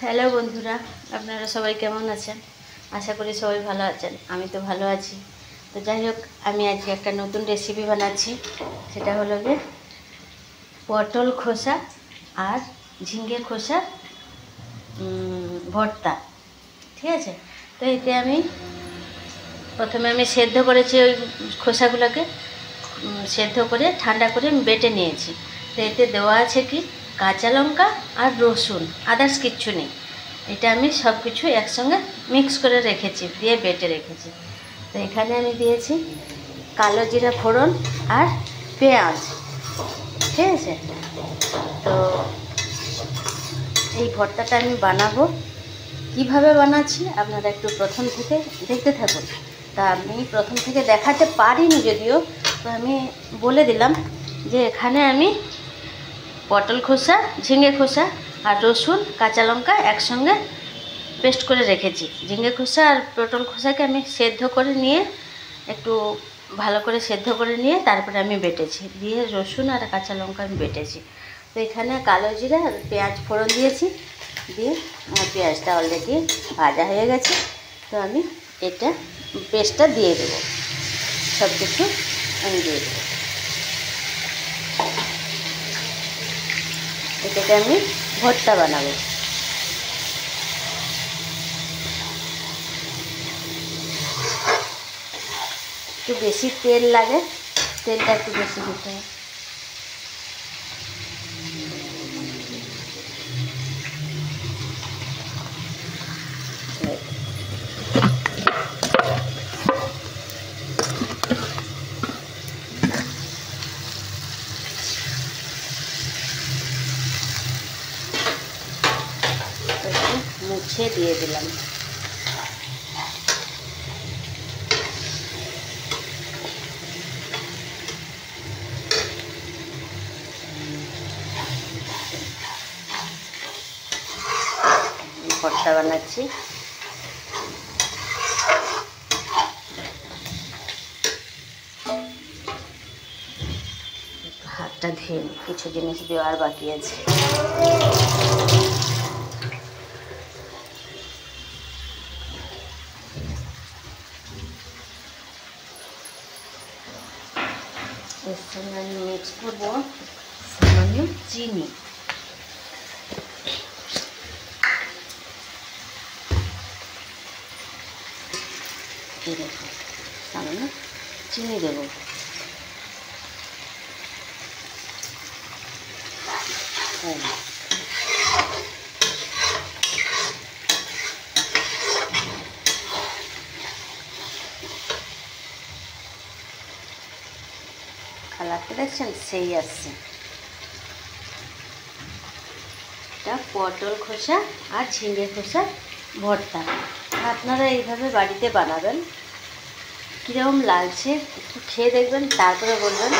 Hello বন্ধুরা, আপনারা সবাই কেমন আছেন? আশা করি সবাই ভালো আছেন। আমি তো ভালো আছি। তো যাই হোক, আমি আজকে একটা নতুন রেসিপি বানাচ্ছি। সেটা হলো যে পটল খোসা আর ঝিঙে খোসা ভর্তা। ঠিক আছে? তো এতে আমি প্রথমে সেদ্ধ করেছি ওই খোসাগুলোকে, সেদ্ধ করে ঠান্ডা করে আমি বেটে নিয়েছি। তো এতে দেওয়া আছে কি কাঁচা লঙ্কা আর রসুন, আদার্স কিচ্ছু নেই। এটা আমি সব কিছু একসঙ্গে মিক্স করে রেখেছি, দিয়ে বেটে রেখেছি। তো এখানে আমি দিয়েছি কালো জিরা ফোড়ন আর পেঁয়াজ। ঠিক আছে? তো এই ভর্তাটা আমি বানাবো। কিভাবে বানাচ্ছি আপনারা একটু প্রথম থেকে দেখতে থাকুন। তা আমি প্রথম থেকে দেখাতে পারিনি যদিও, তো আমি বলে দিলাম যে এখানে আমি পটল খোসা, ঝিঙে খোসা আর রসুন কাঁচা লঙ্কা একসঙ্গে পেস্ট করে রেখেছি। ঝিঙে খোসা আর পটল খোসাকে আমি সেদ্ধ করে নিয়ে, একটু ভালো করে সেদ্ধ করে নিয়ে তারপরে আমি বেটেছি, দিয়ে রসুন আর কাঁচা লঙ্কা আমি বেটেছি। তো এখানে কালো জিরা আর পেঁয়াজ ফোড়ন দিয়েছি, দিয়ে আমার পেঁয়াজটা অলরেডি ভাজা হয়ে গেছে। তো আমি এটা পেস্টটা দিয়ে দেবো, সব কিছু আমি দিয়ে দেবো। এটাকে আমি ভর্তা বানাবো। একটু বেশি তেল লাগে, তেলটা একটু বেশি দিতে হয়। মুছে দিয়ে দিলাম। ভর্তা বানাচ্ছি। হাতটা ধুয়ে কিছু জিনিস দেওয়ার বাকি আছে। এর সঙ্গে আমি মিক্স করবো সামান্য চিনি। সামান্য চিনি দেবো। কালারটা দেখছেন, সেই আসছে। এটা পটল খোসা আর ঝিঙে খোসা ভর্তা। আপনারা এইভাবে বাড়িতে বানাবেন। কীরকম লাগছে একটু খেয়ে দেখবেন, তারপরে বলবেন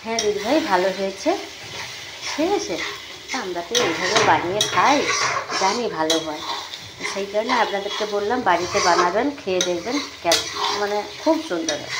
হ্যাঁ দিদিভাই ভালো হয়েছে। ঠিক আছে? আমরা তো এইভাবে বানিয়ে খাই, জানি ভালো হয়। সেই কারণে আপনাদেরকে বললাম বাড়িতে বানাবেন, খেয়ে দেখবেন, মানে খুব সুন্দর হয়।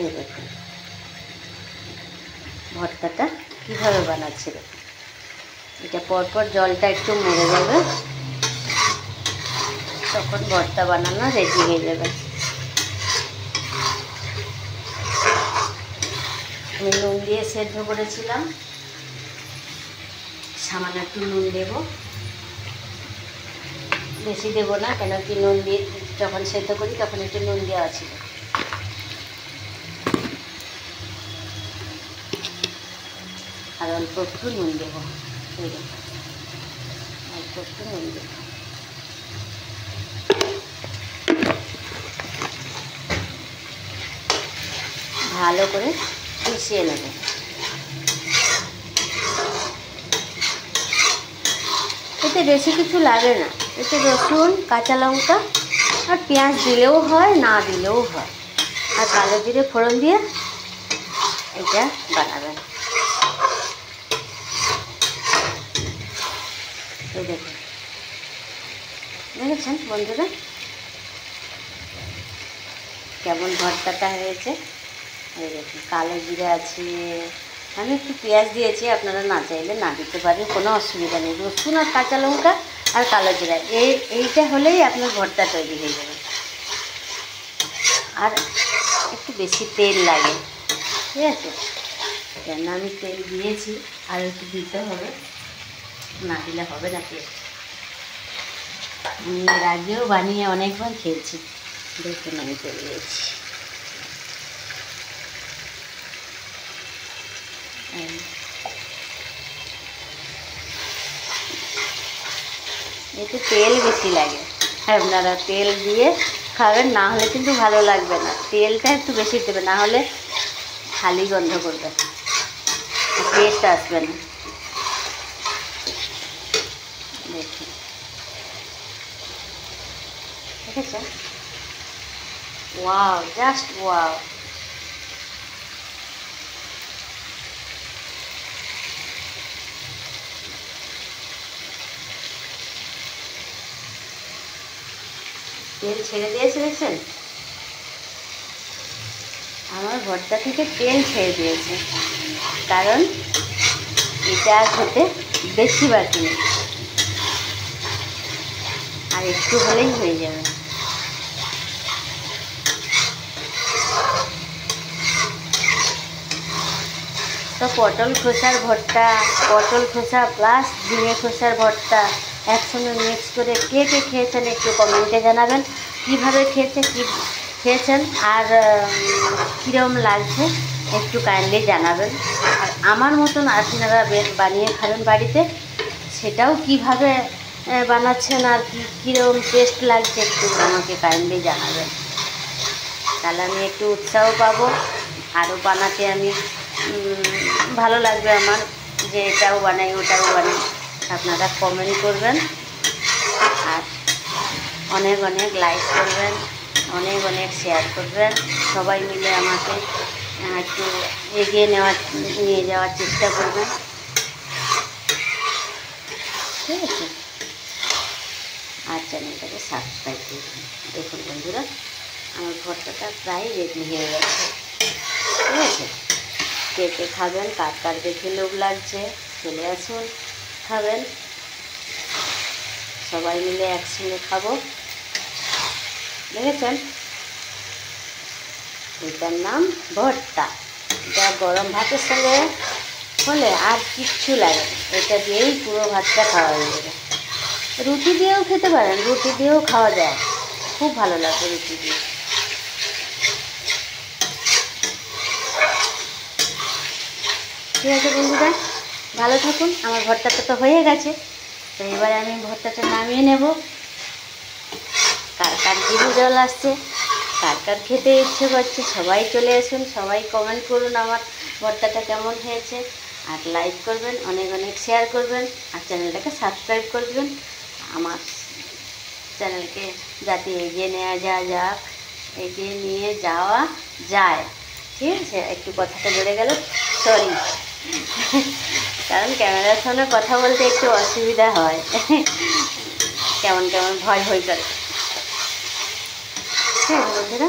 এই দেখুন ভর্তাটা কীভাবে বানাচ্ছি। এটা পরপর জলটা একটু মরে যাবে, তখন ভর্তা বানানো রেডি হয়ে যাবে। আমি নুন দিয়ে সেদ্ধ করেছিলাম, সামান্য একটু নুন দেব, বেশি দেবো না, কেন কি নুন দিয়ে যখন সেদ্ধ করি তখন একটু নুন দেওয়া ছিল। আর অল্প একটু নুন দেবো, অল্প একটু নুন দেবো। ভালো করে মিশিয়ে নেব। এতে বেশি কিছু লাগে না। এতে রসুন, কাঁচা লঙ্কা আর পেঁয়াজ দিলেও হয়, না দিলেও হয়, আর কালো জিরে ফোড়ন দিয়ে এটা বানাবেন। এই দেখুন, দেখেছেন বন্ধুরা কেমন ভর্তাটা হয়েছে। এই দেখুন কালো জিরে আছে, আমি একটু পেঁয়াজ দিয়েছি, আপনারা না চাইলে না দিতে পারেন, কোনো অসুবিধা নেই। রসুন আর কাঁচা লঙ্কা আর কালো জিরা এইটা হলেই আপনার ভর্তা তৈরি হয়ে যাবে। আর একটু বেশি তেল লাগে, ঠিক আছে, কেন আমি তেল দিয়েছি, আর একটু দিতে হবে, না দিলে হবে না তেল। আমি এর আগেও বানিয়ে অনেকবার খেয়েছি। দেখুন আমি তেল দিয়েছি। এতে তেল বেশি লাগে, আপনারা তেল দিয়ে খাবেন, না হলে কিন্তু ভালো লাগবে না। তেলটা একটু বেশি দেবে, না হলে খালি গন্ধ করবে, টেস্ট আসবে না। দেখুন দেখেছেন, ওয়াও, জাস্ট ওয়াও। তেল ছেড়ে দিয়েছে, দেখছেন আমার ভর্তা থেকে তেল ছেড়ে দিয়েছে, কারণ এটা আর হতে বেশি বাকি নেই, আর একটু হলেই হয়ে যাবে। তো পটল খোসার ভর্তা, পটল খোসা প্লাস ঝিঙে খোসার ভর্তা একসঙ্গে মিক্স করে কে কে খেয়েছেন একটু কমেন্টে জানাবেন। কীভাবে খেয়েছেন আর কীরকম লাগছে একটু কাইন্ডলি জানাবেন। আর আমার মতন আপনারা বানিয়ে খাবেন বাড়িতে, সেটাও কিভাবে বানাচ্ছেন আর কীরকম টেস্ট লাগছে একটু আমাকে কাইন্ডলি জানাবেন, তাহলে আমি একটু উৎসাহ পাবো, আরও বানাতে আমি ভালো লাগবে আমার, যে এটাও বানাই ওটাও বানাই। আপনারা কমেন্ট করবেন আর অনেক অনেক লাইক করবেন, অনেক অনেক শেয়ার করবেন, সবাই মিলে আমাকে একটু এগিয়ে নিয়ে যাওয়ার চেষ্টা করবেন, ঠিক আছে। আর চ্যানেলটাকে সাবস্ক্রাইব করবেন। দেখুন বন্ধুরা আমার ভর্তাটা প্রায় রেডি হয়ে গেছে, ঠিক আছে। কে কে খাবেন, কার কার দেখে লোভ লাগছে চলে আসুন খাবেন, সবাই মিলে একসঙ্গে খাবো। দেখেছেন এটার নাম ভর্তা, এটা গরম ভাতের সঙ্গে হলে আর কিচ্ছু লাগে না, এটা দিয়েই পুরো ভাতটা খাওয়া হয়ে যাবে। রুটি দিয়েও খেতে পারেন, রুটি দিয়েও খাওয়া যায়, খুব ভালো লাগবে রুটি দিয়ে। ঠিক আছে বন্ধুরা, ভালো থাকুন। আমার ভর্তাটা তো হয়ে গেছে, তো এবারে আমি ভর্তাটা নামিয়ে নেব। কার কার জিভে জল আসছে, কার কার খেতে ইচ্ছে করছে, সবাই চলে আসুন, সবাই কমেন্ট করুন আমার ভর্তাটা কেমন হয়েছে, আর লাইক করবেন, অনেক অনেক শেয়ার করবেন, আর চ্যানেলটাকে সাবস্ক্রাইব করবেন। আমার চ্যানেলকে যাতে এগিয়ে নিয়ে যাওয়া যায়, ঠিক আছে। একটু কথাটা বেড়ে গেল, সরি, কারণ ক্যামেরার সামনে কথা বলতে একটু অসুবিধা হয়, কেমন কেমন ভয় করে। ঠিক আছে বন্ধুরা,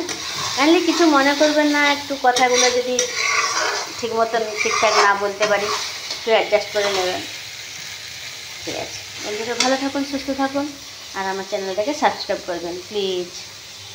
কাইন্ডলি কিছু মনে করবেন না, একটু কথাগুলো যদি ঠিক মতন ঠিকঠাক না বলতে পারি একটু অ্যাডজাস্ট করে নেবেন, ঠিক আছে বন্ধুরা। ভালো থাকুন, সুস্থ থাকুন, আর আমার চ্যানেলটাকে সাবস্ক্রাইব করবেন প্লিজ।